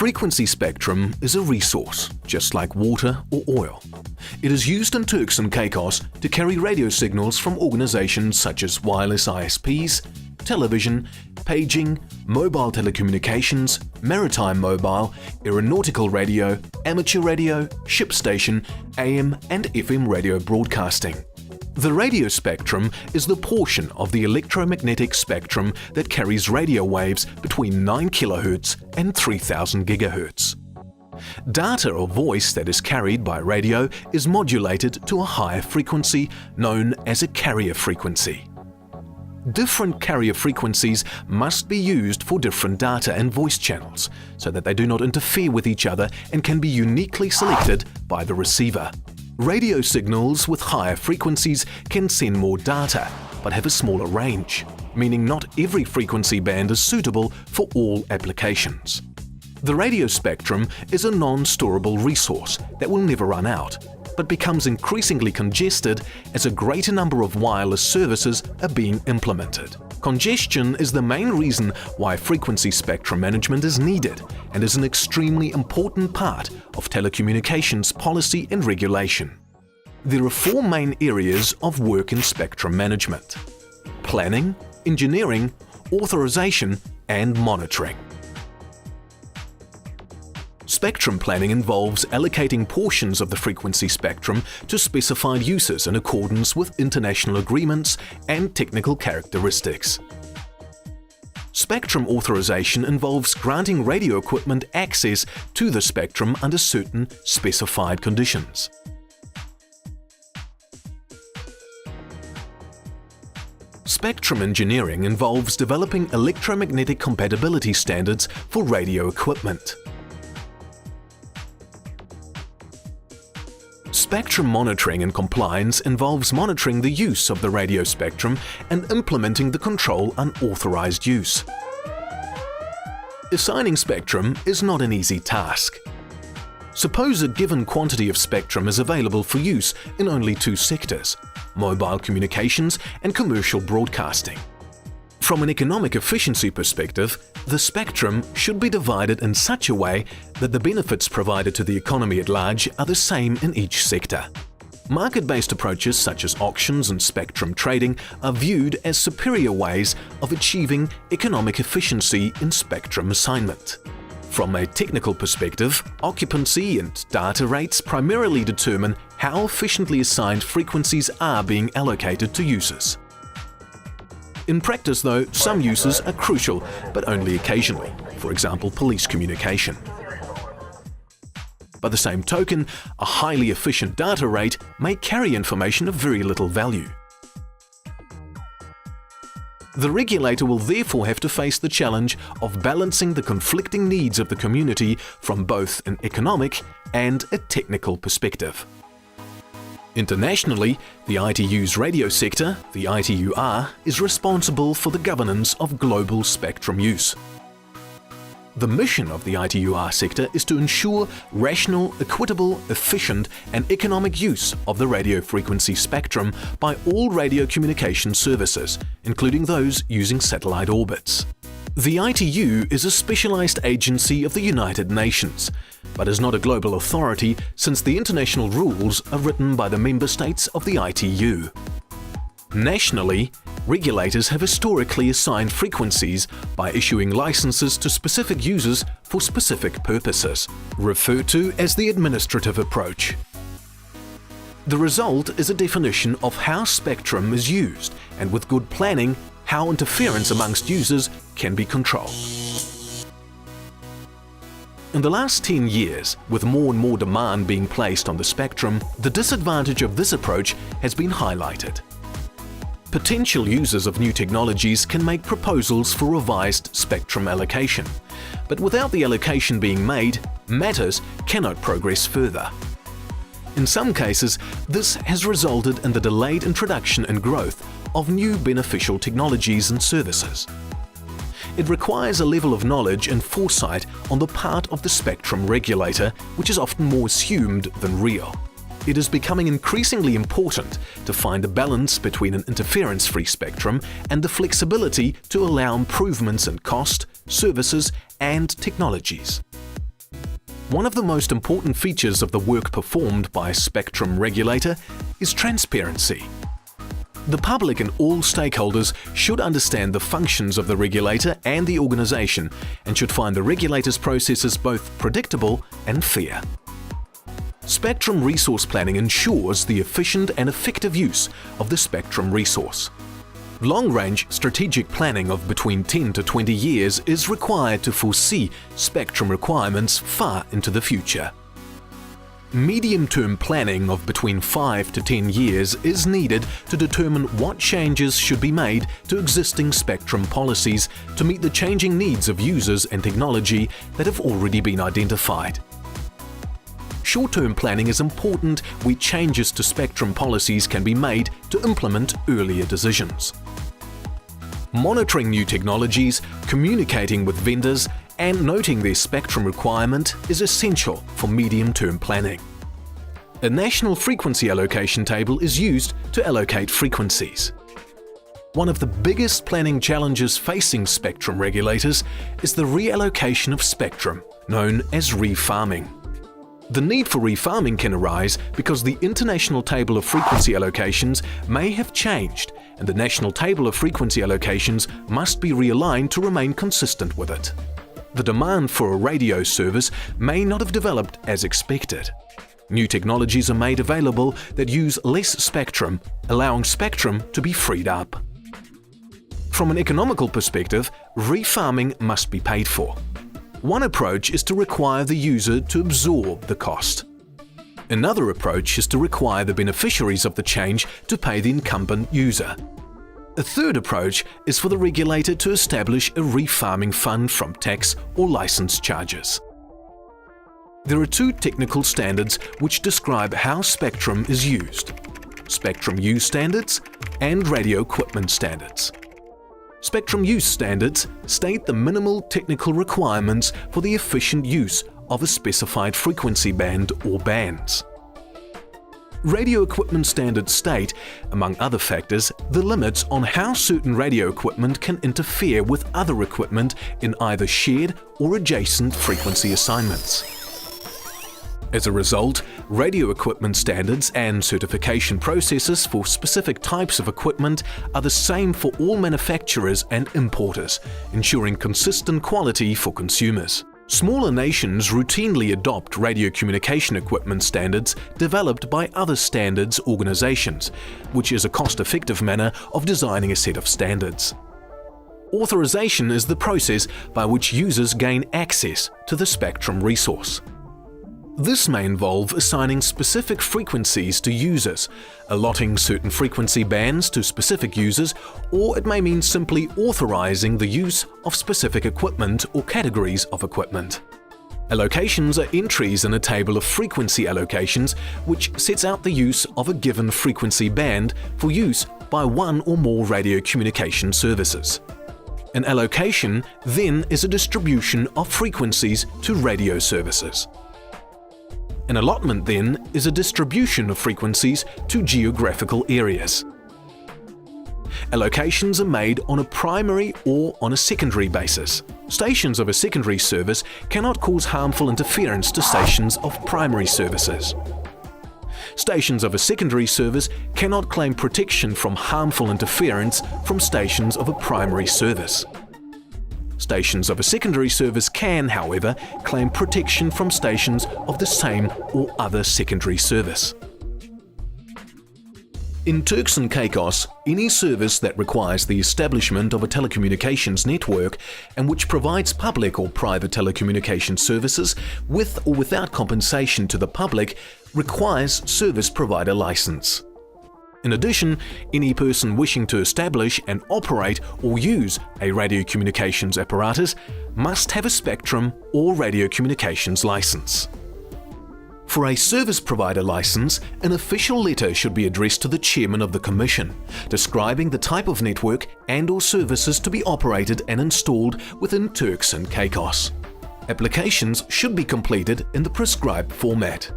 frequency spectrum is a resource, just like water or oil. It is used in Turks and Caicos to carry radio signals from organizations such as wireless ISPs, television, paging, mobile telecommunications, maritime mobile, aeronautical radio, amateur radio, ship station, AM and FM radio broadcasting. The radio spectrum is the portion of the electromagnetic spectrum that carries radio waves between 9 kHz and 3000 GHz. Data or voice that is carried by radio is modulated to a higher frequency known as a carrier frequency. Different carrier frequencies must be used for different data and voice channels so that they do not interfere with each other and can be uniquely selected by the receiver. Radio signals with higher frequencies can send more data, but have a smaller range, meaning not every frequency band is suitable for all applications. The radio spectrum is a non-storable resource that will never run out, but becomes increasingly congested as a greater number of wireless services are being implemented. Congestion is the main reason why frequency spectrum management is needed and is an extremely important part of telecommunications policy and regulation. There are 4 main areas of work in spectrum management: planning, engineering, authorization, and monitoring. Spectrum planning involves allocating portions of the frequency spectrum to specified uses in accordance with international agreements and technical characteristics. Spectrum authorization involves granting radio equipment access to the spectrum under certain specified conditions. Spectrum engineering involves developing electromagnetic compatibility standards for radio equipment. Spectrum monitoring and compliance involves monitoring the use of the radio spectrum and implementing the control unauthorized use. Assigning spectrum is not an easy task. Suppose a given quantity of spectrum is available for use in only 2 sectors: mobile communications and commercial broadcasting. From an economic efficiency perspective, the spectrum should be divided in such a way that the benefits provided to the economy at large are the same in each sector. Market-based approaches such as auctions and spectrum trading are viewed as superior ways of achieving economic efficiency in spectrum assignment. From a technical perspective, occupancy and data rates primarily determine how efficiently assigned frequencies are being allocated to users. In practice, though, some uses are crucial, but only occasionally, for example, police communication. By the same token, a highly efficient data rate may carry information of very little value. The regulator will therefore have to face the challenge of balancing the conflicting needs of the community from both an economic and a technical perspective. Internationally, the ITU's radio sector, the ITUR, is responsible for the governance of global spectrum use. The mission of the ITUR sector is to ensure rational, equitable, efficient and economic use of the radio frequency spectrum by all radio communication services, including those using satellite orbits. The ITU is a specialized agency of the United Nations, but is not a global authority since the international rules are written by the member states of the ITU. Nationally, regulators have historically assigned frequencies by issuing licenses to specific users for specific purposes, referred to as the administrative approach. The result is a definition of how spectrum is used, and with good planning, how interference amongst users can be controlled. In the last 10 years, with more and more demand being placed on the spectrum, the disadvantage of this approach has been highlighted. Potential users of new technologies can make proposals for revised spectrum allocation, but without the allocation being made, matters cannot progress further. In some cases, this has resulted in the delayed introduction and growth of new beneficial technologies and services. It requires a level of knowledge and foresight on the part of the spectrum regulator, which is often more assumed than real. It is becoming increasingly important to find a balance between an interference-free spectrum and the flexibility to allow improvements in cost, services, and technologies. One of the most important features of the work performed by a spectrum regulator is transparency. The public and all stakeholders should understand the functions of the regulator and the organization and should find the regulator's processes both predictable and fair. Spectrum resource planning ensures the efficient and effective use of the spectrum resource. Long-range strategic planning of between 10 to 20 years is required to foresee spectrum requirements far into the future. Medium-term planning of between 5 to 10 years is needed to determine what changes should be made to existing spectrum policies to meet the changing needs of users and technology that have already been identified. Short-term planning is important where changes to spectrum policies can be made to implement earlier decisions. Monitoring new technologies, communicating with vendors, and noting their spectrum requirement is essential for medium-term planning. A national frequency allocation table is used to allocate frequencies. One of the biggest planning challenges facing spectrum regulators is the reallocation of spectrum, known as refarming. The need for refarming can arise because the international table of frequency allocations may have changed, and the national table of frequency allocations must be realigned to remain consistent with it. The demand for a radio service may not have developed as expected. New technologies are made available that use less spectrum, allowing spectrum to be freed up. From an economical perspective, refarming must be paid for. One approach is to require the user to absorb the cost. Another approach is to require the beneficiaries of the change to pay the incumbent user. A third approach is for the regulator to establish a refarming fund from tax or license charges. There are two technical standards which describe how spectrum is used: spectrum use standards and radio equipment standards. Spectrum use standards state the minimal technical requirements for the efficient use of a specified frequency band or bands. Radio equipment standards state, among other factors, the limits on how certain radio equipment can interfere with other equipment in either shared or adjacent frequency assignments. As a result, radio equipment standards and certification processes for specific types of equipment are the same for all manufacturers and importers, ensuring consistent quality for consumers. Smaller nations routinely adopt radio communication equipment standards developed by other standards organizations, which is a cost-effective manner of designing a set of standards. Authorization is the process by which users gain access to the spectrum resource. This may involve assigning specific frequencies to users, allotting certain frequency bands to specific users, or it may mean simply authorizing the use of specific equipment or categories of equipment. Allocations are entries in a table of frequency allocations which sets out the use of a given frequency band for use by one or more radio communication services. An allocation then is a distribution of frequencies to radio services. An allotment, then, is a distribution of frequencies to geographical areas. Allocations are made on a primary or on a secondary basis. Stations of a secondary service cannot cause harmful interference to stations of primary services. Stations of a secondary service cannot claim protection from harmful interference from stations of a primary service. Stations of a secondary service can, however, claim protection from stations of the same or other secondary service. In Turks and Caicos, any service that requires the establishment of a telecommunications network and which provides public or private telecommunications services with or without compensation to the public requires service provider license. In addition, any person wishing to establish and operate or use a radio communications apparatus must have a spectrum or radio communications license. For a service provider license, an official letter should be addressed to the chairman of the commission, describing the type of network and/or services to be operated and installed within Turks and Caicos. Applications should be completed in the prescribed format.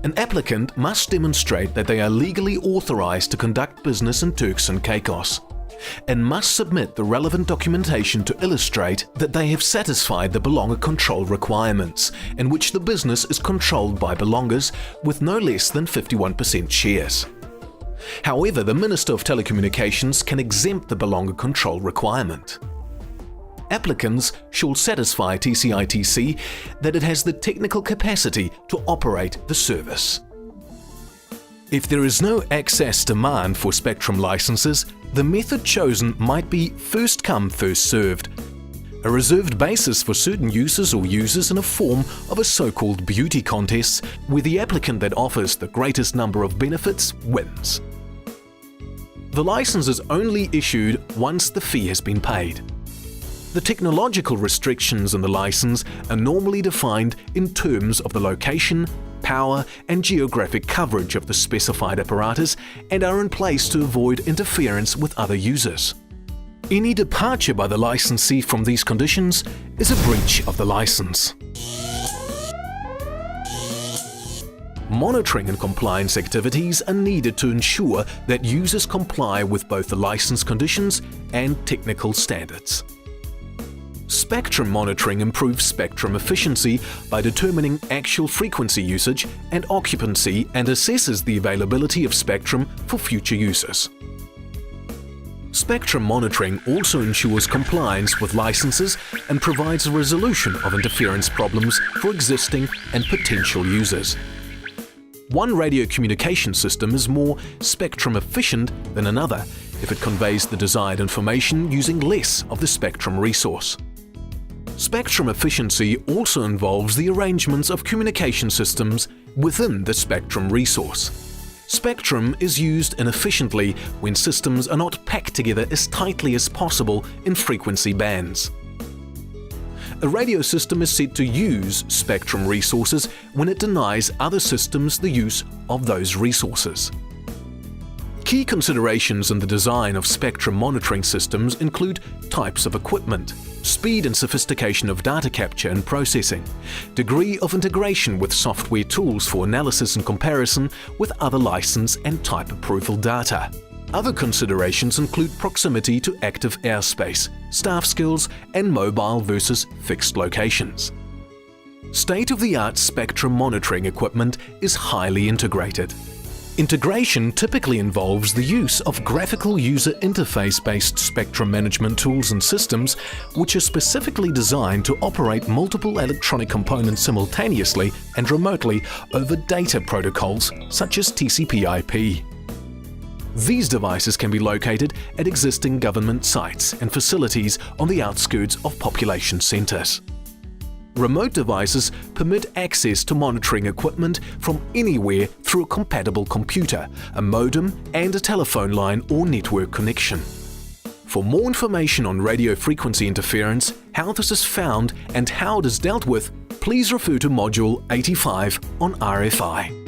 An applicant must demonstrate that they are legally authorized to conduct business in Turks and Caicos. and must submit the relevant documentation to illustrate that they have satisfied the belonger control requirements, in which the business is controlled by belongers with no less than 51% shares. However, the Minister of Telecommunications can exempt the belonger control requirement. Applicants shall satisfy TCITC that it has the technical capacity to operate the service. If there is no excess demand for spectrum licenses, the method chosen might be first come, first served, a reserved basis for certain uses or users in a form of a so-called beauty contest where the applicant that offers the greatest number of benefits wins. The license is only issued once the fee has been paid. The technological restrictions in the license are normally defined in terms of the location, power and geographic coverage of the specified apparatus and are in place to avoid interference with other users. Any departure by the licensee from these conditions is a breach of the license. Monitoring and compliance activities are needed to ensure that users comply with both the license conditions and technical standards. Spectrum monitoring improves spectrum efficiency by determining actual frequency usage and occupancy and assesses the availability of spectrum for future users. Spectrum monitoring also ensures compliance with licenses and provides a resolution of interference problems for existing and potential users. One radio communication system is more spectrum efficient than another if it conveys the desired information using less of the spectrum resource. Spectrum efficiency also involves the arrangements of communication systems within the spectrum resource. Spectrum is used inefficiently when systems are not packed together as tightly as possible in frequency bands. A radio system is said to use spectrum resources when it denies other systems the use of those resources. Key considerations in the design of spectrum monitoring systems include types of equipment, speed and sophistication of data capture and processing, degree of integration with software tools for analysis and comparison with other license and type approval data. Other considerations include proximity to active airspace, staff skills, and mobile versus fixed locations. State-of-the-art spectrum monitoring equipment is highly integrated. Integration typically involves the use of graphical user interface-based spectrum management tools and systems which are specifically designed to operate multiple electronic components simultaneously and remotely over data protocols such as TCP/IP. These devices can be located at existing government sites and facilities on the outskirts of population centers. Remote devices permit access to monitoring equipment from anywhere through a compatible computer, a modem, and a telephone line or network connection. For more information on radio frequency interference, how this is found, and how it is dealt with, please refer to Module 85 on RFI.